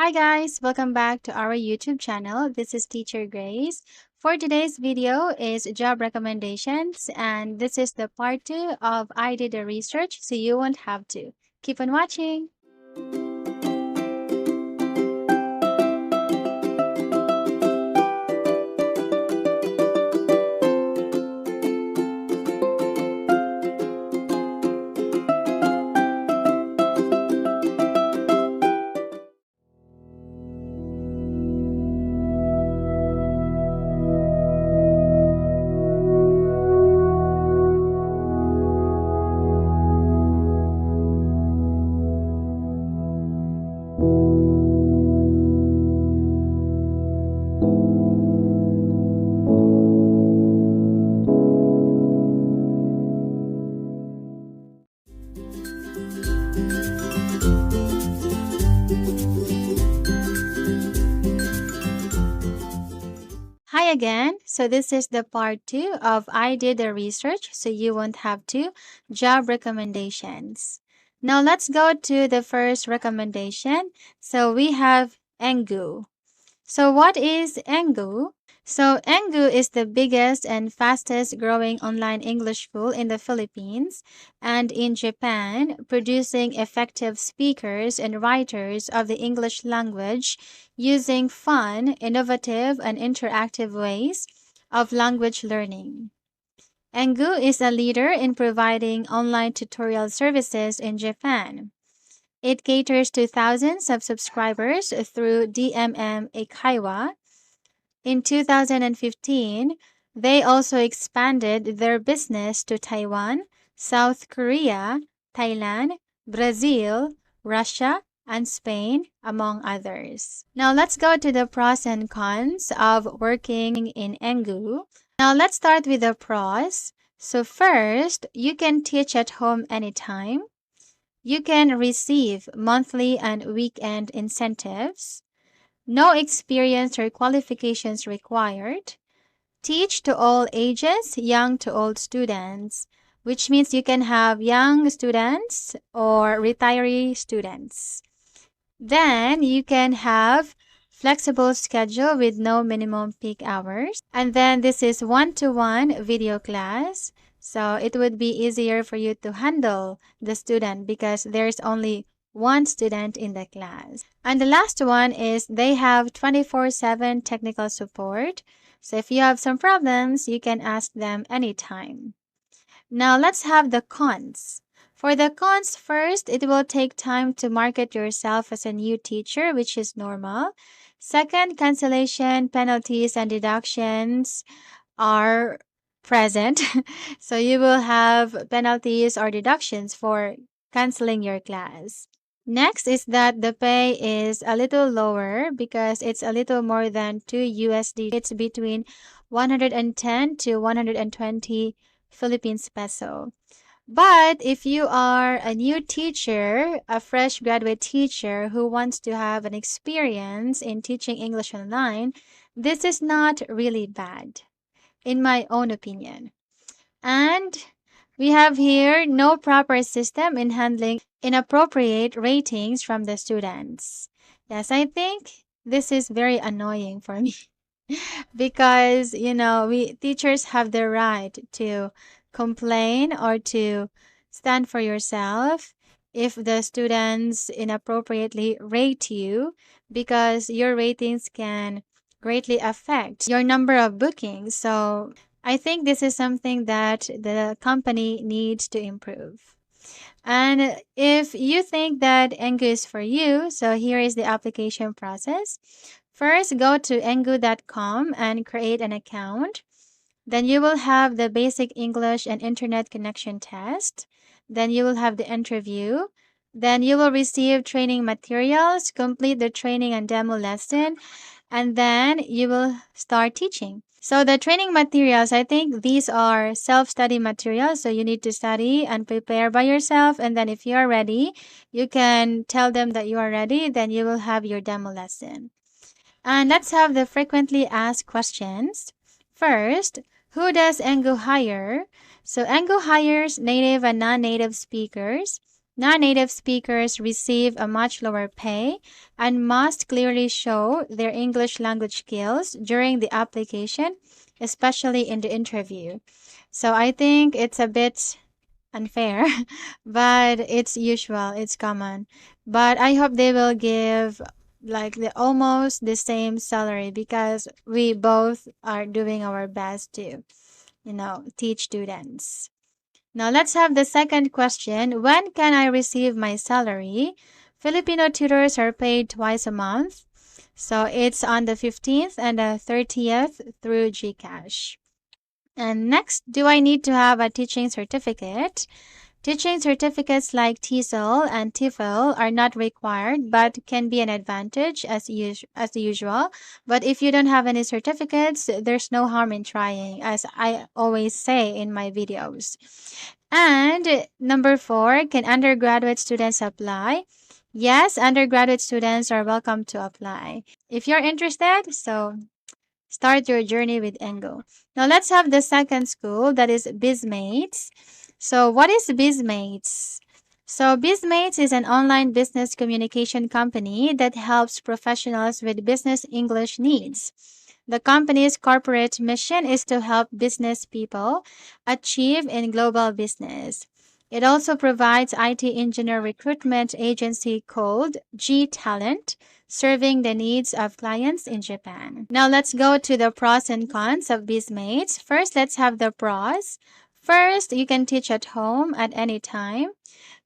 Hi guys, welcome back to our YouTube channel. This is Teacher Grace. For today's video is job recommendations, and this is the part 2 of I did the research so you won't have to. Keep on watching. Hi again. So this is the part 2 of I did the research so you won't have to job recommendations. Now let's go to the first recommendation. So we have Engu. So what is Engu? So Engu is the biggest and fastest growing online English school in the Philippines and in Japan, producing effective speakers and writers of the English language using fun, innovative, and interactive ways of language learning. Engu is a leader in providing online tutorial services in Japan. It caters to thousands of subscribers through DMM Eikaiwa. In 2015, they also expanded their business to Taiwan, South Korea, Thailand, Brazil, Russia, and Spain, among others. Now let's go to the pros and cons of working in Engu. Now let's start with the pros. So first, you can teach at home anytime. You can receive monthly and weekend incentives. No experience or qualifications required. Teach to all ages, young to old students, which means you can have young students or retiree students. Then you can have flexible schedule with no minimum peak hours. And then this is one-to-one video class. So it would be easier for you to handle the student because there's only one student in the class. And the last one is they have 24/7 technical support. So if you have some problems, you can ask them anytime. Now let's have the cons. For the cons first, it will take time to market yourself as a new teacher, which is normal. Second, cancellation, penalties, and deductions are present. So you will have penalties or deductions for canceling your class. Next is that the pay is a little lower because it's a little more than 2 USD. It's between 110 to 120 Philippines peso. But if you are a new teacher, a fresh graduate teacher who wants to have an experience in teaching English online, this is not really bad, in my own opinion. And we have here no proper system in handling inappropriate ratings from the students. Yes, I think this is very annoying for me because, we teachers have the right to complain or to stand for yourself if the students inappropriately rate you because your ratings can greatly affect your number of bookings. So I think this is something that the company needs to improve. And if you think that Engu is for you, so here is the application process. First, go to engu.com and create an account. Then you will have the basic English and internet connection test. Then you will have the interview. Then you will receive training materials, complete the training and demo lesson, and then you will start teaching. So the training materials, I think these are self-study materials. So you need to study and prepare by yourself. And then if you are ready, you can tell them that you are ready. Then you will have your demo lesson. And let's have the frequently asked questions. First, who does Engu hire? So Engu hires native and non-native speakers, Non-native speakers receive a much lower pay and must clearly show their English language skills during the application, especially in the interview. So I think it's a bit unfair, but it's usual, it's common. But I hope they will give like the almost the same salary because we both are doing our best to, teach students. Now let's have the second question. When can I receive my salary? Filipino tutors are paid twice a month. So it's on the 15th and the 30th through GCash. And next, do I need to have a teaching certificate? Teaching certificates like TESOL and TEFL are not required but can be an advantage as usual. But if you don't have any certificates, there's no harm in trying, as I always say in my videos. And number 4, can undergraduate students apply? Yes, undergraduate students are welcome to apply. If you're interested, so start your journey with Engo. Now let's have the second school, that is BizMates. So what is BizMates? So BizMates is an online business communication company that helps professionals with business English needs. The company's corporate mission is to help business people achieve in global business. It also provides IT engineer recruitment agency called G Talent, serving the needs of clients in Japan. Now let's go to the pros and cons of BizMates. First, let's have the pros. First, you can teach at home at any time.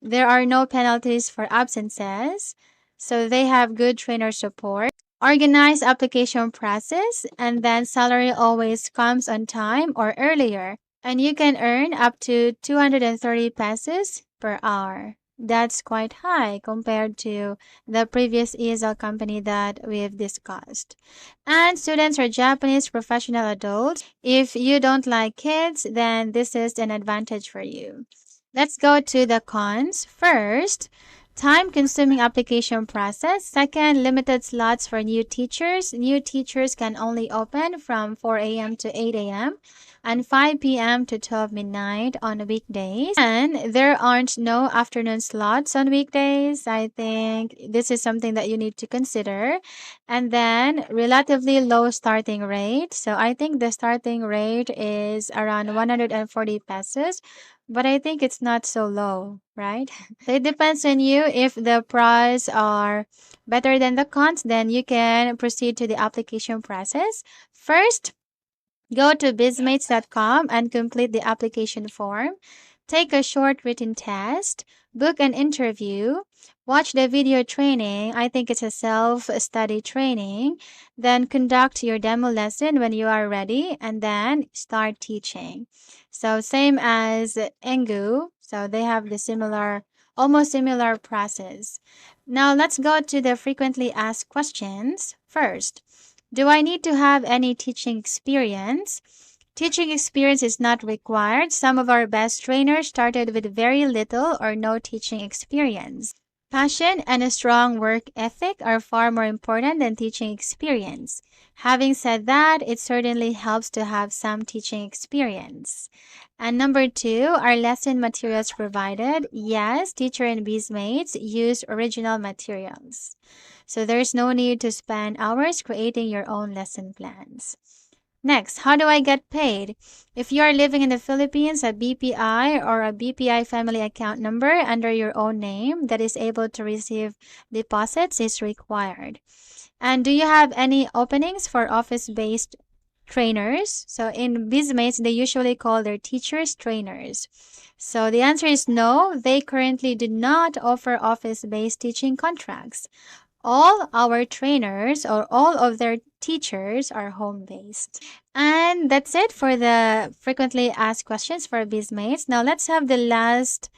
There are no penalties for absences. So they have good trainer support. Organized application process, and then salary always comes on time or earlier. And you can earn up to 230 pesos per hour. That's quite high compared to the previous ESL company that we've discussed. And students are Japanese professional adults. If you don't like kids, then this is an advantage for you. Let's go to the cons. First, time-consuming application process. Second, limited slots for new teachers. New teachers can only open from 4 a.m. to 8 a.m. and 5 p.m. to 12 midnight on weekdays. And there aren't no afternoon slots on weekdays. I think this is something that you need to consider. And then relatively low starting rate. So I think the starting rate is around 140 pesos, but I think it's not so low, right? So it depends on you. If the pros are better than the cons, then you can proceed to the application process. First, go to bizmates.com and complete the application form. Take a short written test, book an interview, watch the video training. I think it's a self-study training. Then conduct your demo lesson when you are ready and then start teaching. So same as Engu. So they have the almost similar process. Now let's go to the frequently asked questions. First, do I need to have any teaching experience? Teaching experience is not required. Some of our best trainers started with very little or no teaching experience. Passion and a strong work ethic are far more important than teaching experience. Having said that, it certainly helps to have some teaching experience. And number 2, are lesson materials provided? Yes, teacher and BizMates use original materials. So there's no need to spend hours creating your own lesson plans. Next, how do I get paid? If you are living in the Philippines, a BPI or a BPI family account number under your own name that is able to receive deposits is required. And do you have any openings for office-based trainers? So in BizMates, they usually call their teachers trainers. So the answer is no, they currently do not offer office-based teaching contracts. All our trainers or all of their teachers are home-based. And that's it for the frequently asked questions for BizMates. Now let's have the last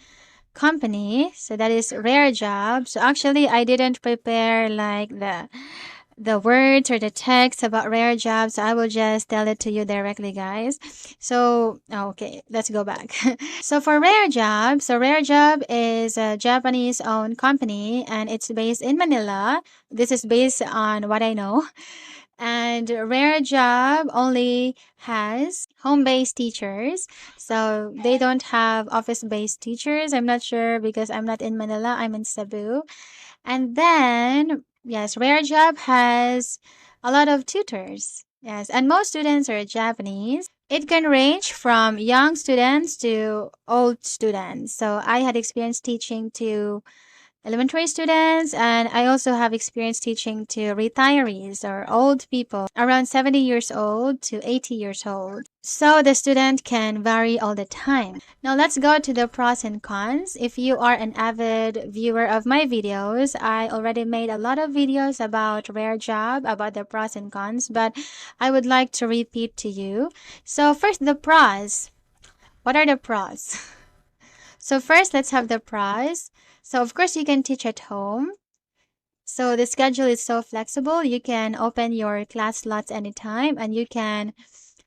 company. So that is Rare Job. So actually I didn't prepare like the words or the text about Rare Job, so I will just tell it to you directly, guys. So okay, let's go back. So for Rare Job, so Rare Job is a Japanese owned company and it's based in Manila. This is based on what I know. And Rare Job only has home-based teachers. So they don't have office-based teachers. I'm not sure because I'm not in Manila, I'm in Cebu. And then, yes, Rare Job has a lot of tutors. Yes, and most students are Japanese. It can range from young students to old students. So I had experience teaching to elementary students, and I also have experience teaching to retirees or old people around 70 years old to 80 years old. So the student can vary all the time. Now let's go to the pros and cons. If you are an avid viewer of my videos, I already made a lot of videos about Rare Job, about the pros and cons, but I would like to repeat to you. So first, the pros. What are the pros? So first, let's have the pros. So of course, you can teach at home. So the schedule is so flexible. You can open your class slots anytime, and you can,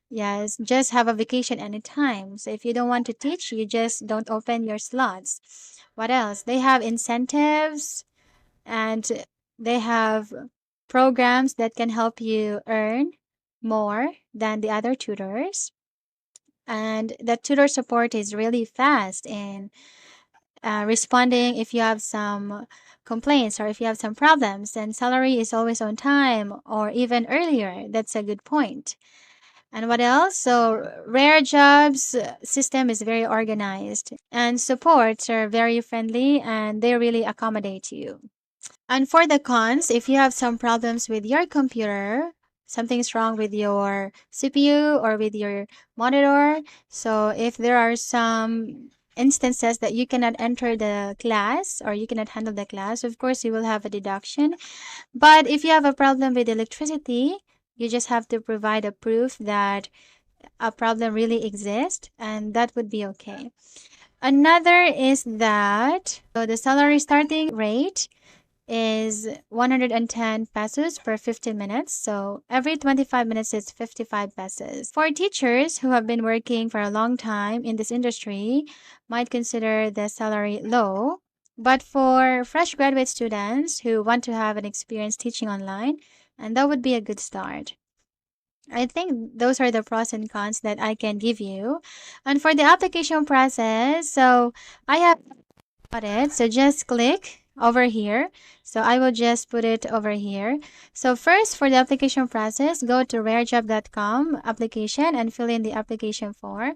yes, just have a vacation anytime. So if you don't want to teach, you just don't open your slots. What else? They have incentives, and they have programs that can help you earn more than the other tutors. And the tutor support is really fast in responding if you have some complaints or if you have some problems, and salary is always on time or even earlier. That's a good point. And what else? So Rare Jobs system is very organized, and supports are very friendly, and they really accommodate you. And for the cons, if you have some problems with your computer, something's wrong with your CPU or with your monitor. So if there are some instances that you cannot enter the class or you cannot handle the class, of course you will have a deduction. But if you have a problem with electricity, you just have to provide a proof that a problem really exists, and that would be okay. Another is that so the salary starting rate is 110 pesos per 50 minutes. So every 25 minutes is 55 pesos. For teachers who have been working for a long time in this industry, might consider the salary low. But for fresh graduate students who want to have an experience teaching online, and that would be a good start. I think those are the pros and cons that I can give you. And for the application process, so I have got it. So just click over here. So I will just put it over here. So first, for the application process, go to rarejob.com application and fill in the application form.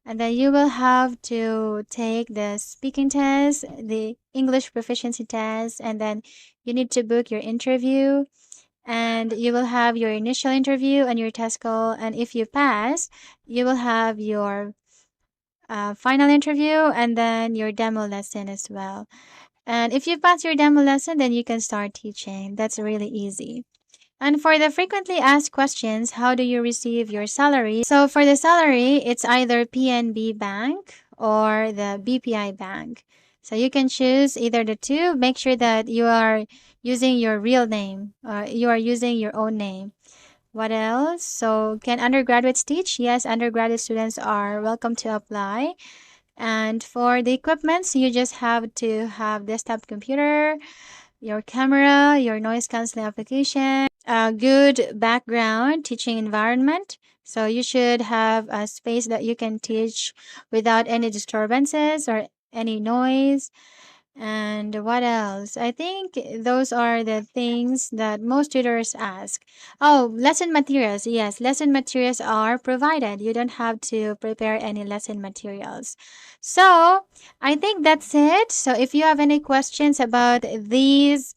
And then you will have to take the speaking test, the English proficiency test, and then you need to book your interview. And you will have your initial interview and your test call. And if you pass, you will have your final interview and then your demo lesson as well. And if you pass your demo lesson, then you can start teaching. That's really easy. And for the frequently asked questions, how do you receive your salary? So for the salary, it's either PNB Bank or the BPI Bank. So you can choose either the two. Make sure that you are using your real name or you are using your own name. What else? So can undergraduates teach? Yes, undergraduate students are welcome to apply. And for the equipments, you just have to have desktop computer, your camera, your noise canceling application, a good background teaching environment. So you should have a space that you can teach without any disturbances or any noise. And what else? I think those are the things that most tutors ask. Oh, lesson materials. Yes, lesson materials are provided. You don't have to prepare any lesson materials. So I think that's it. So if you have any questions about these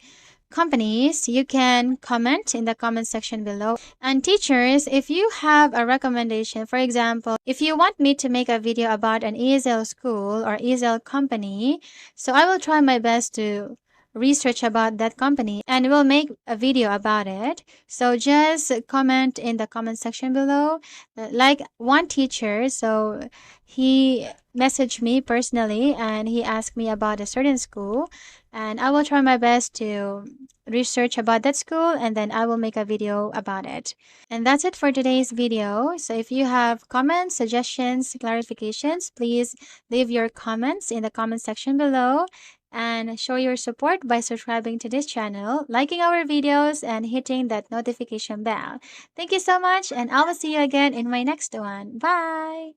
companies, you can comment in the comment section below. And teachers, if you have a recommendation, for example, if you want me to make a video about an ESL school or ESL company, so I will try my best to research about that company and we'll make a video about it. So just comment in the comment section below. Like one teacher, so he messaged me personally and he asked me about a certain school, and I will try my best to research about that school and then I will make a video about it. And that's it for today's video. So if you have comments, suggestions, clarifications, please leave your comments in the comment section below. and show your support by subscribing to this channel, liking our videos, and hitting that notification bell. Thank you so much, and I will see you again in my next one. Bye!